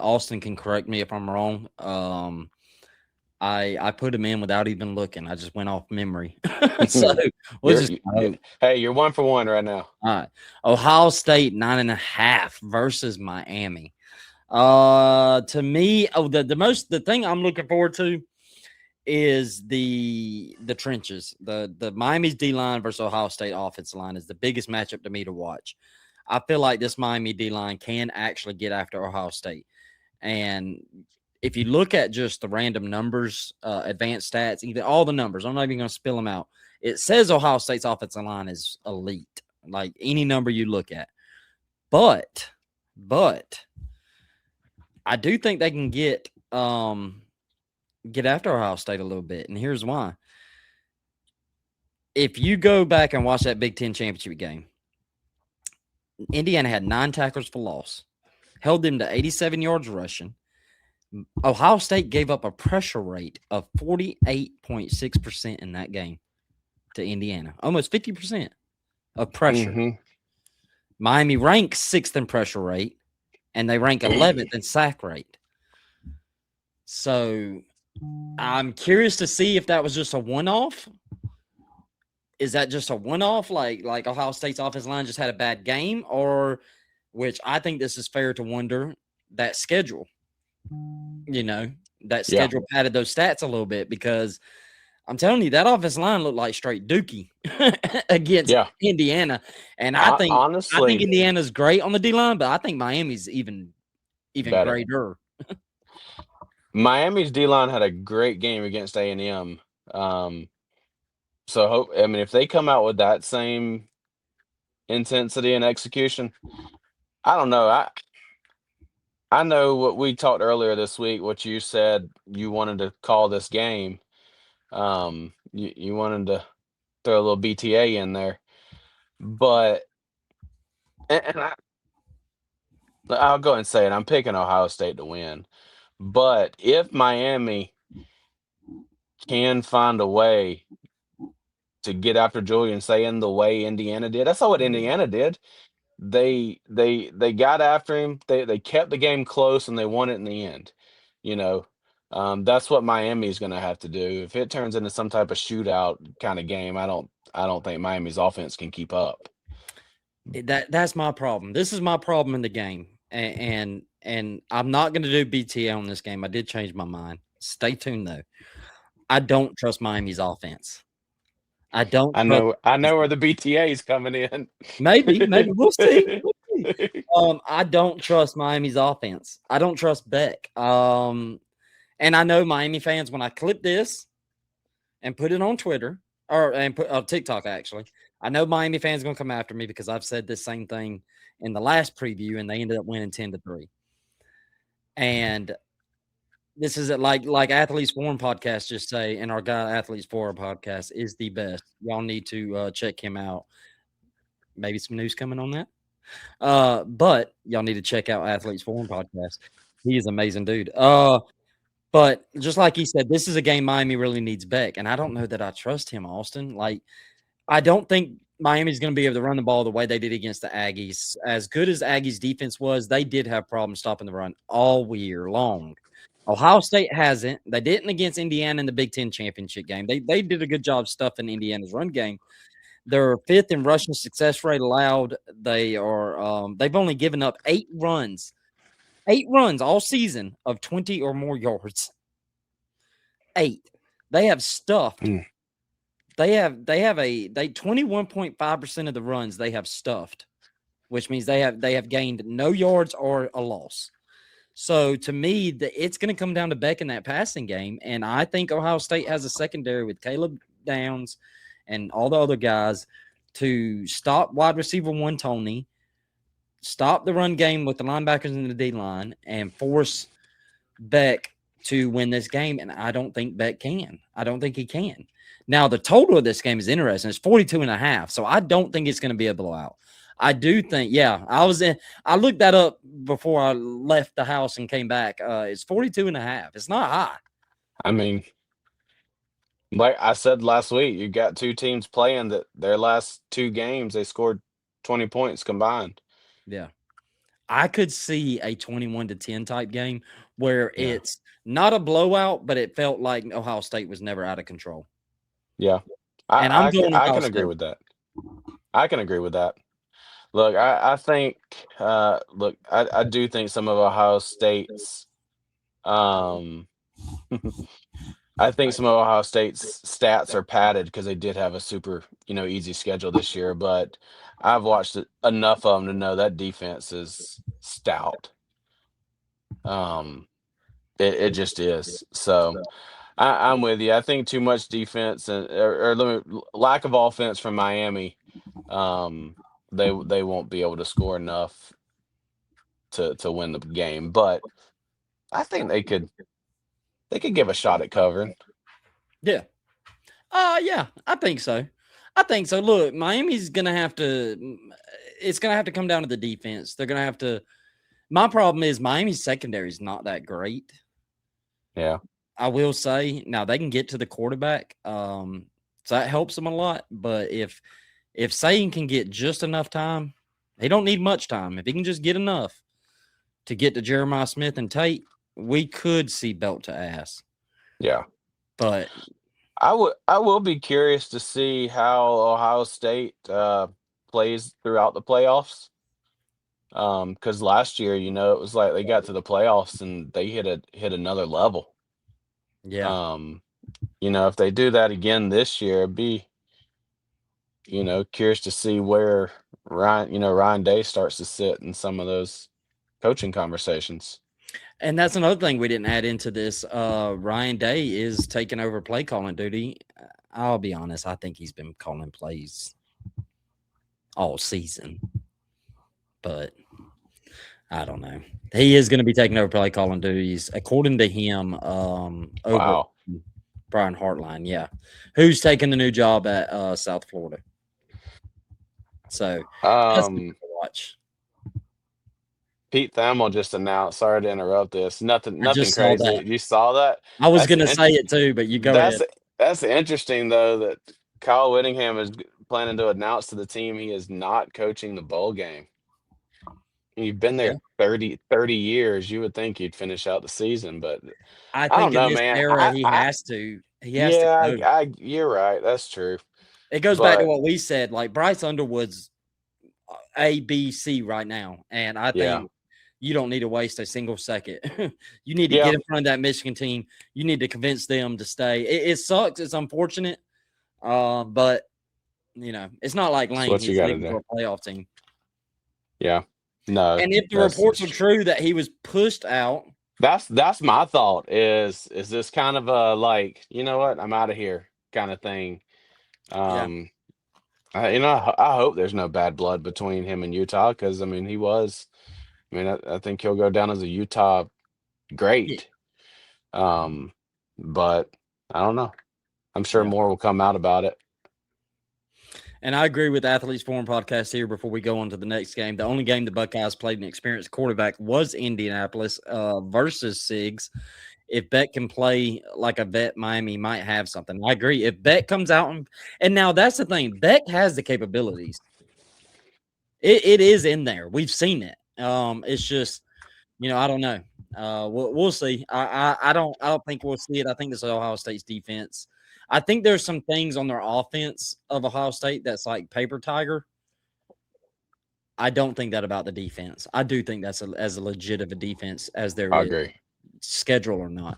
Austin can correct me if I'm wrong. I put him in without even looking. I just went off memory. So we'll You're just you, go. you, hey, you're 1 for 1 right now. All right. Ohio State 9.5 versus Miami. To me, the thing I'm looking forward to is the trenches. The Miami's D line versus Ohio State offensive line is the biggest matchup to me to watch. I feel like this Miami D line can actually get after Ohio State. And if you look at just the random numbers, advanced stats, even all the numbers, I'm not even going to spill them out. It says Ohio State's offensive line is elite, like any number you look at. But I do think they can get after Ohio State a little bit, and here's why. If you go back and watch that Big Ten championship game, Indiana had 9 tackles for loss, held them to 87 yards rushing. Ohio State gave up a pressure rate of 48.6% in that game to Indiana, almost 50% of pressure. Hmm. Miami ranks sixth in pressure rate, and they rank 11th in sack rate. So I'm curious to see if that was just a one-off. Is that just a one-off, like Ohio State's offensive line just had a bad game, or which I think this is fair to wonder that schedule. You know, that Yeah. schedule padded those stats a little bit because I'm telling you that offensive line looked like straight dookie against Yeah. Indiana, and I think Honestly, Indiana's great on the D line, but I think Miami's even better. greater. Miami's D line had a great game against A&M. Um, so I mean, if they come out with that same intensity and execution, I don't know. I know what we talked earlier this week. What you said you wanted to call this game. You wanted to throw a little BTA in there, but and I'll go and say it. I'm picking Ohio State to win. But if Miami can find a way to get after Julian saying the way Indiana did, that's not what Indiana did. They got after him. They kept the game close and they won it in the end. You know, that's what Miami is going to have to do. If it turns into some type of shootout kind of game, I don't think Miami's offense can keep up. That's my problem. This is my problem in the game, and I'm not going to do BTA on this game. I did change my mind. Stay tuned though. I don't trust Miami's offense. I don't trust. I know where the BTA is coming in. Maybe we'll see. We'll see. I don't trust Miami's offense. I don't trust Beck. And I know Miami fans when I clip this and put it on Twitter and put TikTok actually. I know Miami fans are gonna come after me because I've said this same thing in the last preview and they ended up winning 10-3. And this is like Athletes Forum podcast just say, and our guy Athletes Forum podcast is the best. Y'all need to check him out. Maybe some news coming on that. But y'all need to check out Athletes Forum podcast. He is an amazing dude. But just like he said, this is a game Miami really needs Beck, and I don't know that I trust him, Austin. Like, I don't think Miami's going to be able to run the ball the way they did against the Aggies. As good as Aggies defense was, they did have problems stopping the run all year long. Ohio State hasn't. They didn't against Indiana in the Big Ten championship game. They did a good job stuffing Indiana's run game. They're fifth in rushing success rate allowed. They've only given up 8 runs all season of 20 or more yards. 8. They have stuffed. Mm. They 21.5% of the runs they have stuffed, which means they have gained no yards or a loss. So to me, it's going to come down to Beck in that passing game, and I think Ohio State has a secondary with Caleb Downs and all the other guys to stop wide receiver one Tony, stop the run game with the linebackers in the D line, and force Beck to win this game. And I don't think Beck can. I don't think he can. Now, the total of this game is interesting. It's 42.5. So I don't think it's going to be a blowout. I do think, I looked that up before I left the house and came back. It's 42.5. It's not high. I mean, like I said last week, you got two teams playing that their last two games they scored 20 points combined. Yeah. I could see a 21-10 type game where Yeah. it's not a blowout, but it felt like Ohio State was never out of control. Yeah. And I'm going I Ohio can agree State. with that. I can agree with that. Look, I think, look, I do think some of Ohio State's, um, I think some of Ohio State's stats are padded because they did have a super, easy schedule this year. But I've watched enough of them to know that defense is stout. Um, it just is. So I'm with you. I think too much defense or lack of offense from Miami. Um, they won't be able to score enough to win the game. But I think they could give a shot at covering. Yeah. Yeah, I think so. Look, Miami's gonna have to. It's gonna have to come down to the defense. They're gonna have to. My problem is Miami's secondary is not that great. Yeah. I will say now they can get to the quarterback, so that helps them a lot. But if Satan can get just enough time, he don't need much time. If he can just get enough to get to Jeremiah Smith and Tate, we could see belt to ass. Yeah. But I will be curious to see how Ohio State plays throughout the playoffs. Because last year, it was like they got to the playoffs and they hit another level. yeah, Um, if they do that again this year, it'd be, curious to see where Ryan Day starts to sit in some of those coaching conversations. and that's another thing we didn't add into this. Ryan Day is taking over play calling duty. I'll be honest, I think he's been calling plays all season, but I don't know. He is going to be taking over play calling duties, according to him. Over Wow. Brian Hartline, yeah, who's taking the new job at South Florida. So that's good to watch. Pete Thamel just announced. Sorry to interrupt this. Nothing. I Nothing just saw crazy. that. You saw that? I was That's going to say it too, but you go that's ahead. that's interesting though that Kyle Whittingham is planning to announce to the team he is not coaching the bowl game. You've been Yeah. there 30 years. You would think you'd finish out the season, but I I don't think in know, this man. era he has to. He has to Yeah, go. you're right. That's true. It goes back to But what we said. Like Bryce Underwood's A, B, C right now, and I yeah, think you don't need to waste a single second. You need to yeah, get in front of that Michigan team. You need to convince them to stay. It sucks. It's unfortunate, but it's not like that's Lane. what you He's got to leaving do. for a playoff team. Yeah, no, And if the that's reports are true that he was pushed out, that's my thought. Is this kind of a like, you know what? I'm out of here kind of thing. yeah, Um, I hope there's no bad blood between him and Utah because I mean he was. I mean I think he'll go down as a Utah yeah, great. Um, but I don't know. I'm sure yeah. more will come out about it. And I agree with Athletes Forum podcast here before we go on to the next game. The only game the Buckeyes played an experienced quarterback was Indianapolis versus Sigs. If Beck can play like a vet, Miami might have something. I agree. If Beck comes out and now that's the thing, Beck has the capabilities. It is in there. We've seen it. It's just, I don't know. We'll see. I don't think we'll see it. I think this is Ohio State's defense. I think there's some things on their offense of Ohio State that's like paper tiger. I don't think that about the defense. I do think that's as legit of a defense as there I is, agree. schedule or not.